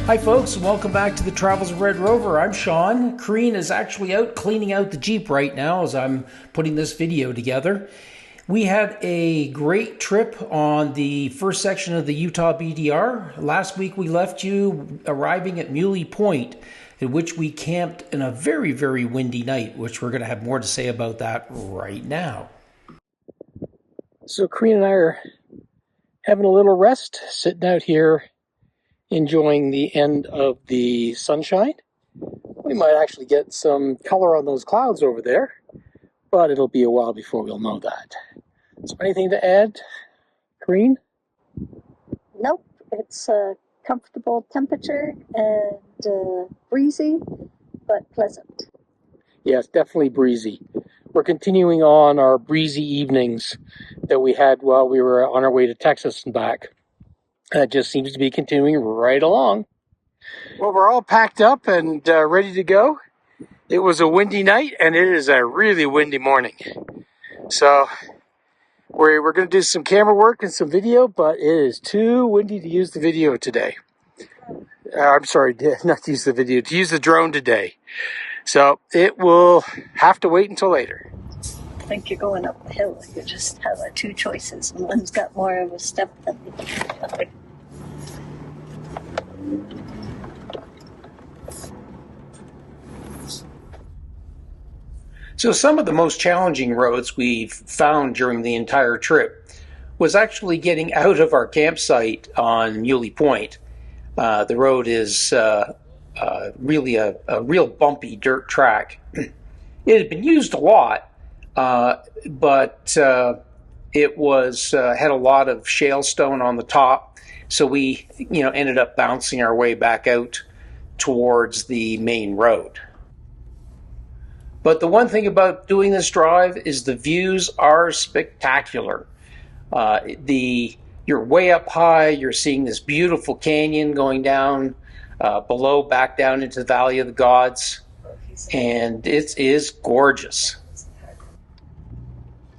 Hi folks, and welcome back to the Travels of Red Rover. I'm Sean. Kareen is actually out cleaning out the Jeep right now as I'm putting this video together. We had a great trip on the first section of the Utah BDR. Last week we left you arriving at Muley Point, in which we camped in a very, very windy night, which we're going to have more to say about that right now. So Kareen and I are having a little rest, sitting out here enjoying the end of the sunshine. We might actually get some color on those clouds over there, but it'll be a while before we'll know that. So anything to add, Kareen? Nope, it's a comfortable temperature and breezy, but pleasant. Yes, definitely breezy. We're continuing on our breezy evenings that we had while we were on our way to Texas and back. That just seems to be continuing right along. Well, we're all packed up and ready to go. It was a windy night, and it is a really windy morning. So we're going to do some camera work and some video, but it is too windy to use the video today. I'm sorry, not to use the video, to use the drone today. So it will have to wait until later. I think you're going up the hill. You just have two choices. One's got more of a step than the other. So some of the most challenging roads we've found during the entire trip was actually getting out of our campsite on Muley Point. The road is really a real bumpy dirt track. It had been used a lot, but it was had a lot of shale stone on the top, so we ended up bouncing our way back out towards the main road. But the one thing about doing this drive is the views are spectacular. You're way up high, you're seeing this beautiful canyon going down below, back down into the Valley of the Gods, and it is gorgeous.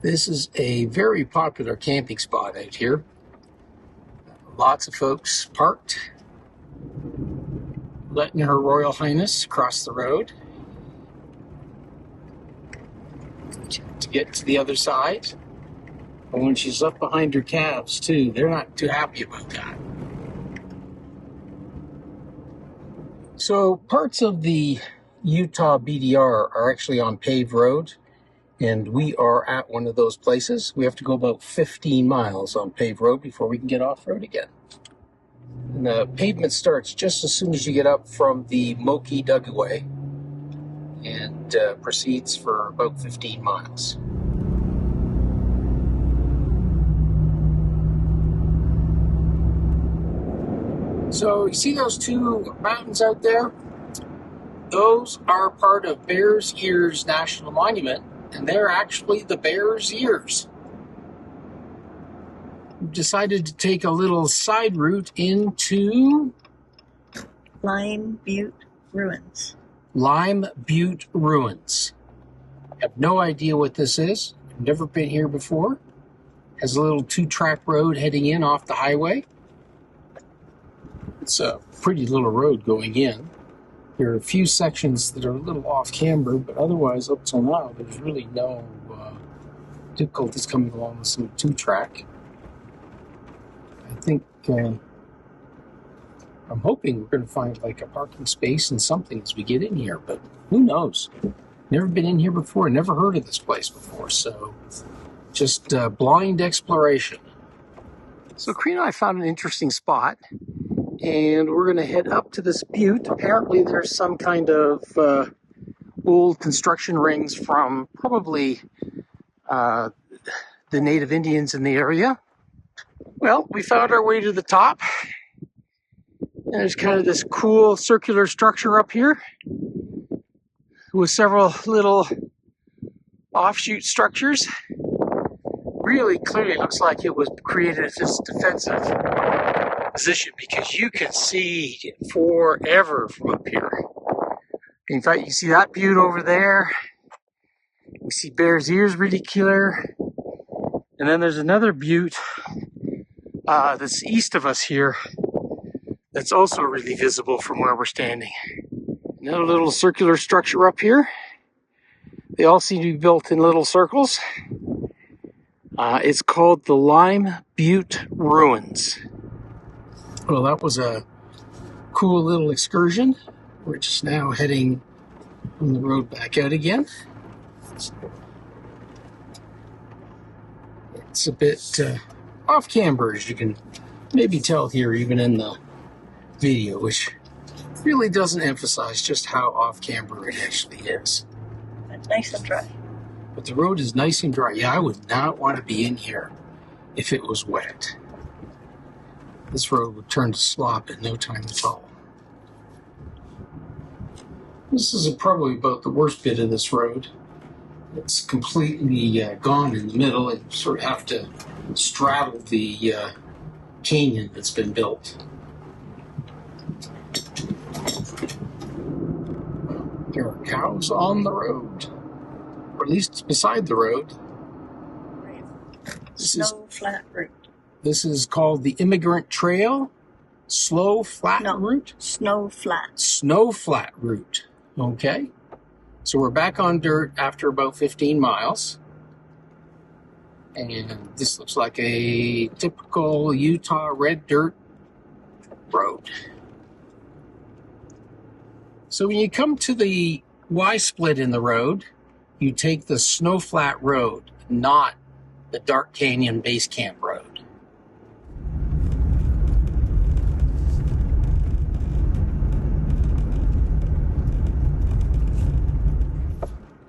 This is a very popular camping spot out here. Lots of folks parked, letting Her Royal Highness cross the road to get to the other side. And when she's left behind her calves too, they're not too happy about that. So parts of the Utah BDR are actually on paved road, and we are at one of those places. We have to go about 15 miles on paved road before we can get off-road again. And the pavement starts just as soon as you get up from the Moki Dugway and proceeds for about 15 miles. So you see those two mountains out there? Those are part of Bears Ears National Monument, and they're actually the Bears Ears. We've decided to take a little side route into Lime Butte Ruins. Lime Butte Ruins. I have no idea what this is. I've never been here before. Has a little two-track road heading in off the highway. It's a pretty little road going in. There are a few sections that are a little off camber, but otherwise, up till now, there's really no difficulties coming along with some two-track. I think I'm hoping we're going to find like a parking space and something as we get in here, but who knows? Never been in here before, never heard of this place before, so just blind exploration. So Kareen and I found an interesting spot, and we're going to head up to this butte. Apparently there's some kind of old construction rings from probably the native Indians in the area. Well, we found our way to the top. And there's kind of this cool circular structure up here with several little offshoot structures. Really clearly looks like it was created as this defensive position because you can see forever from up here. In fact, you can see that butte over there. You see Bears Ears really clear. And then there's another butte that's east of us here that's also really visible from where we're standing. Another little circular structure up here. They all seem to be built in little circles. It's called the Lime Butte Ruins. Well, that was a cool little excursion. We're just now heading on the road back out again. It's a bit off camber, as you can maybe tell here, even in the video, which really doesn't emphasize just how off camber it actually is. It's nice and dry. But the road is nice and dry. Yeah, I would not want to be in here if it was wet. This road would turn to slop in no time at all. This is probably about the worst bit of this road. It's completely gone in the middle, and you sort of have to straddle the canyon that's been built. There are cows on the road, or at least beside the road. Snow flat route. This is called the Immigrant Trail. Slow flat route? Snow flat. Snow flat route. Okay. So we're back on dirt after about 15 miles. And this looks like a typical Utah red dirt road. So when you come to the Y-split in the road, you take the Snow Flat Road, not the Dark Canyon Base Camp Road.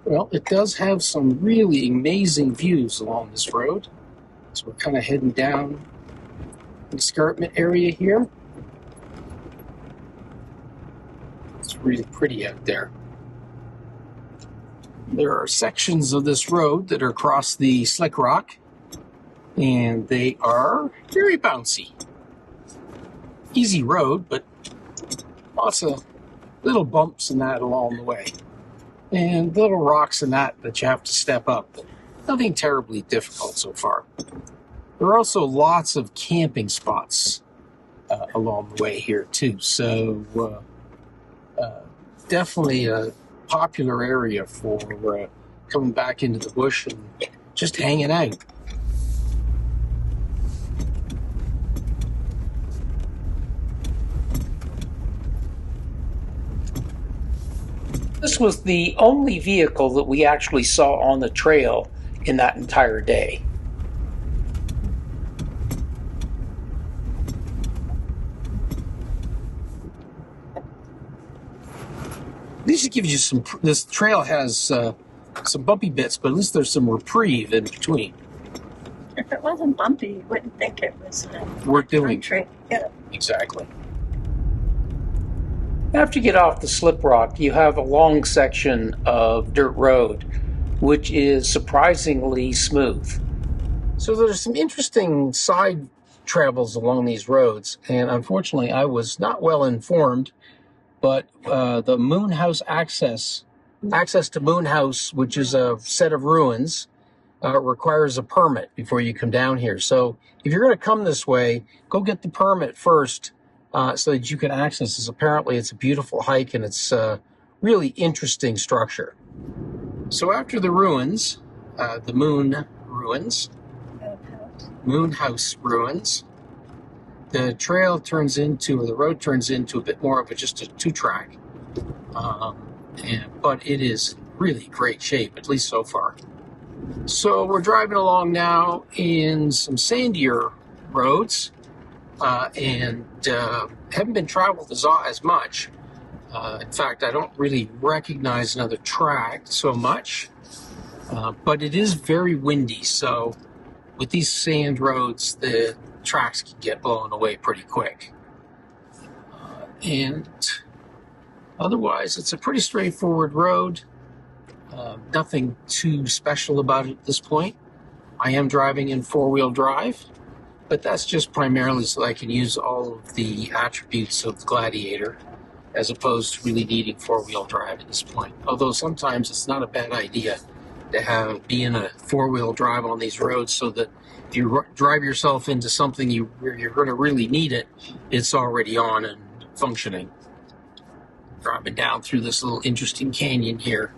Well, it does have some really amazing views along this road. So we're kind of heading down the escarpment area here. It's really pretty out there. There are sections of this road that are across the slick rock, and they are very bouncy. Easy road, but lots of little bumps and that along the way. And little rocks and that you have to step up, but nothing terribly difficult so far. There are also lots of camping spots along the way here too, so definitely a popular area for coming back into the bush and just hanging out. This was the only vehicle that we actually saw on the trail in that entire day. At least it gives you some. This trail has some bumpy bits, but at least there's some reprieve in between. If it wasn't bumpy, you wouldn't think it was worth doing. country. Yeah. Exactly. After you get off the slip rock, you have a long section of dirt road, which is surprisingly smooth. So there's some interesting side travels along these roads, and unfortunately I was not well informed, but the Moon House access to Moon House, which is a set of ruins, requires a permit before you come down here. So if you're going to come this way, go get the permit first, so that you can access this. Apparently it's a beautiful hike, and it's a really interesting structure. So after the ruins, the Moon House ruins, the trail turns into, or the road turns into a bit more of just a two-track. But it is really great shape, at least so far. So we're driving along now in some sandier roads, and haven't been traveled as much. In fact, I don't really recognize another track so much, but it is very windy, so with these sand roads, the tracks can get blown away pretty quick. And otherwise, it's a pretty straightforward road. Nothing too special about it at this point. I am driving in four-wheel drive, but that's just primarily so I can use all of the attributes of the Gladiator, as opposed to really needing four-wheel drive at this point. Although sometimes it's not a bad idea to be in a four-wheel drive on these roads, so that if you drive yourself into something where you're going to really need it, it's already on and functioning. Driving down through this little interesting canyon here.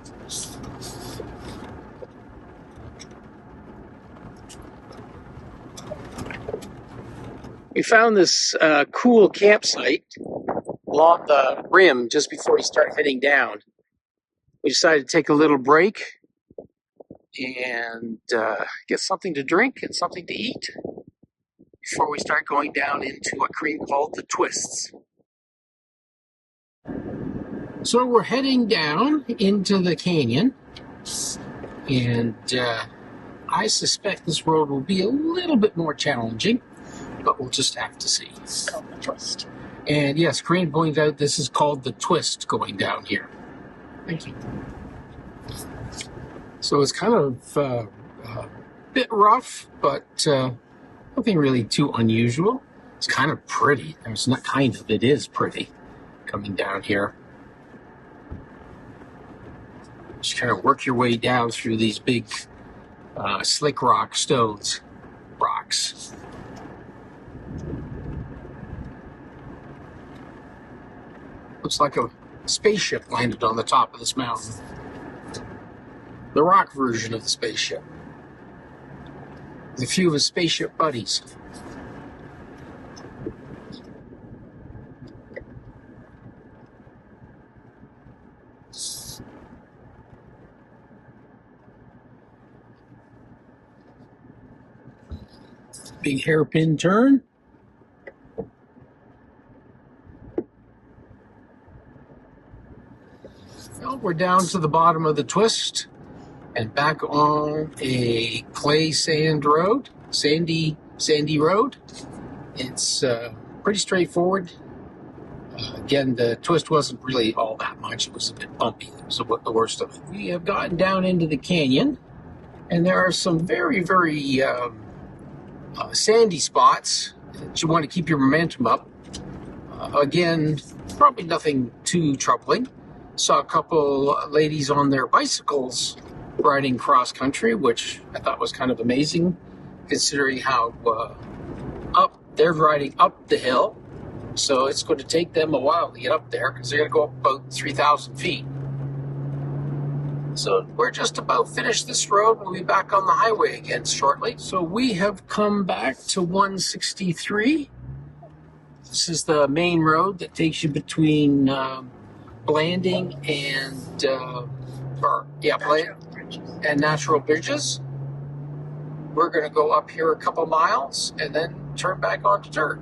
We found this cool campsite along the rim just before we start heading down. We decided to take a little break and get something to drink and something to eat before we start going down into a creek called the Twists. So we're heading down into the canyon, and I suspect this road will be a little bit more challenging, but we'll just have to see. It's called the Twist. And yes, Corinne pointed out this is called the Twist going down here. Thank you. So it's kind of a bit rough, but nothing really too unusual. It's kind of pretty. It's not kind of, it is pretty coming down here. Just kind of work your way down through these big slick rock stones, rocks. Looks like a spaceship landed on the top of this mountain. The rock version of the spaceship. With a few of his spaceship buddies. Big hairpin turn. Well, we're down to the bottom of the Twist and back on a clay sand road, sandy road. It's pretty straightforward. Again, the Twist wasn't really all that much. It was a bit bumpy. That was the worst of it. We have gotten down into the canyon, and there are some very, very sandy spots that you want to keep your momentum up. Again, probably nothing too troubling. Saw a couple ladies on their bicycles riding cross country, which I thought was kind of amazing, considering how up they're riding up the hill. So it's going to take them a while to get up there because they're going to go up about 3,000 feet. So we're just about finished this road. We'll be back on the highway again shortly. So we have come back to 163. This is the main road that takes you between Blanding and Natural Bridges. We're going to go up here a couple miles and then turn back onto dirt.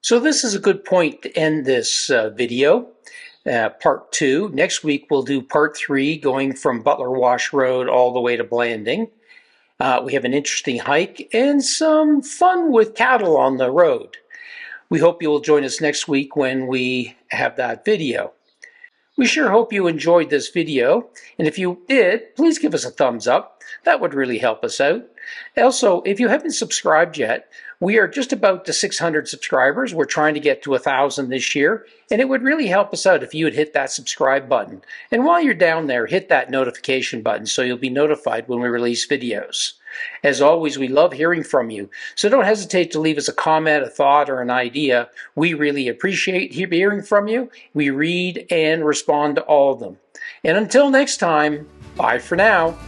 So this is a good point to end this video, part 2. Next week we'll do part 3, going from Butler Wash Road all the way to Blanding. We have an interesting hike and some fun with cattle on the road. We hope you will join us next week when we have that video. We sure hope you enjoyed this video, and if you did, please give us a thumbs up. That would really help us out. Also, if you haven't subscribed yet, we are just about to 600 subscribers. We're trying to get to 1,000 this year, and it would really help us out if you would hit that subscribe button. And while you're down there, hit that notification button so you'll be notified when we release videos. As always, we love hearing from you, so don't hesitate to leave us a comment, a thought, or an idea. We really appreciate hearing from you. We read and respond to all of them. And until next time, bye for now.